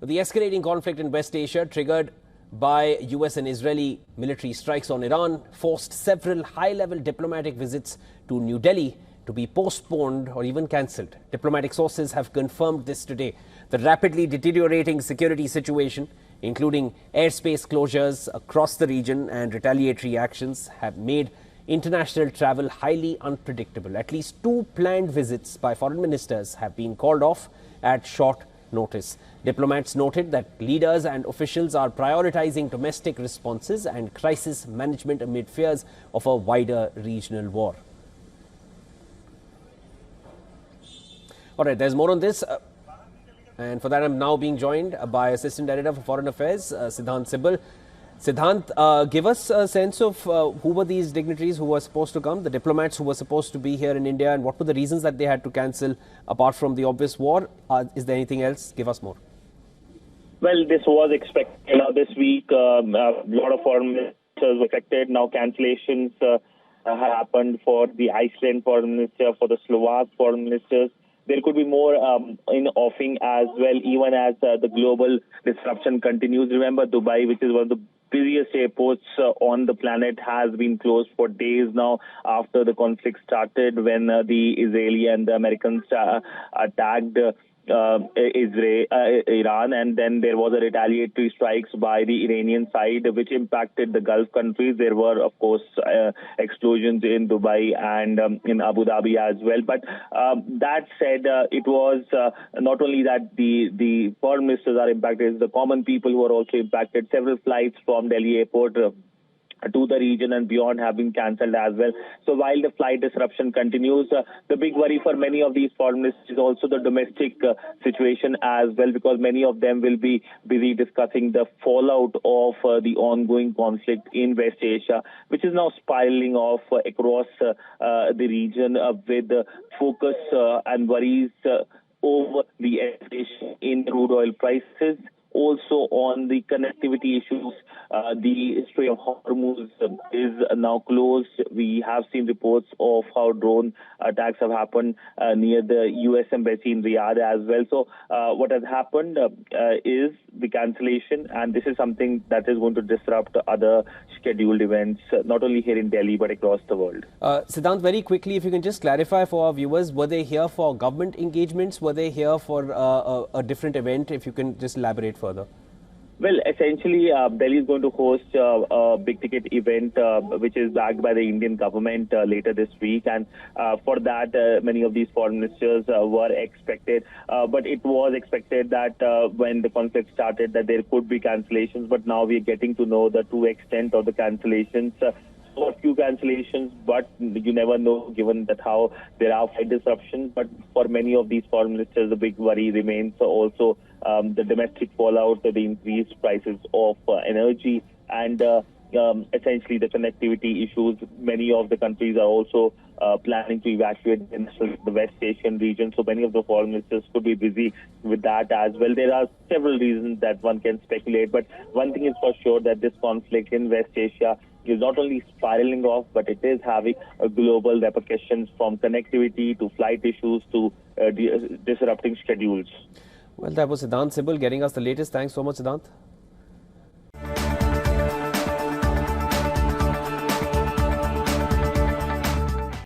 The escalating conflict in West Asia, triggered by US and Israeli military strikes on Iran, forced several high-level diplomatic visits to New Delhi to be postponed or even cancelled. Diplomatic sources have confirmed this today. The rapidly deteriorating security situation, including airspace closures across the region and retaliatory actions, have made international travel highly unpredictable. At least 2 planned visits by foreign ministers have been called off at short notice. Diplomats noted that leaders and officials are prioritizing domestic responses and crisis management amid fears of a wider regional war. All right, there's more on this. And for that, I'm now being joined by Assistant Editor for Foreign Affairs, Siddhant Sibal. Siddhant, give us a sense of who were these dignitaries who were supposed to come, the diplomats who were supposed to be here in India, and what were the reasons that they had to cancel apart from the obvious war? Is there anything else? Give us more. Well, this was expected. This week, a lot of foreign ministers were affected. Now cancellations have happened for the Iceland foreign minister, for the Slovak foreign ministers. There could be more in offing as well, even as the global disruption continues. Remember, Dubai, which is one of the busiest airports on the planet, has been closed for days now after the conflict started, when the Israeli and the Americans attacked Iran, and then there was a retaliatory strikes by the Iranian side, which impacted the Gulf countries. There were, of course, explosions in Dubai and in Abu Dhabi as well. But that said, it was not only that the foreign ministers are impacted, the common people who are also impacted. Several flights from Delhi airport to the region and beyond have been cancelled as well. So while the flight disruption continues, the big worry for many of these foreign ministers is also the domestic situation as well, because many of them will be busy discussing the fallout of the ongoing conflict in West Asia, which is now spiraling off across the region with focus and worries over the escalation in crude oil prices. Also on the connectivity issues, the Strait of Hormuz is now closed. We have seen reports of how drone attacks have happened near the US embassy in Riyadh as well. So what has happened is the cancellation, and this is something that is going to disrupt other scheduled events, not only here in Delhi, but across the world. Siddhant, very quickly, if you can just clarify for our viewers, were they here for government engagements? Were they here for a different event? If you can just elaborate further. Well, essentially, Delhi is going to host a big-ticket event, which is backed by the Indian government later this week. And for that, many of these foreign ministers were expected. But it was expected that when the conflict started, that there could be cancellations. But now we are getting to know the true extent of the cancellations. A few cancellations, but you never know, given that how there are flight disruptions. But for many of these foreign ministers, the big worry remains also the domestic fallout, the increased prices of energy, and essentially the connectivity issues. Many of the countries are also planning to evacuate the West Asian region, so many of the foreign ministers could be busy with that as well. There are several reasons that one can speculate, but one thing is for sure, that this conflict in West Asia is not only spiraling off, but it is having global repercussions, from connectivity to flight issues to disrupting schedules. Well, that was Siddhant Sibal getting us the latest. Thanks so much, Siddhant.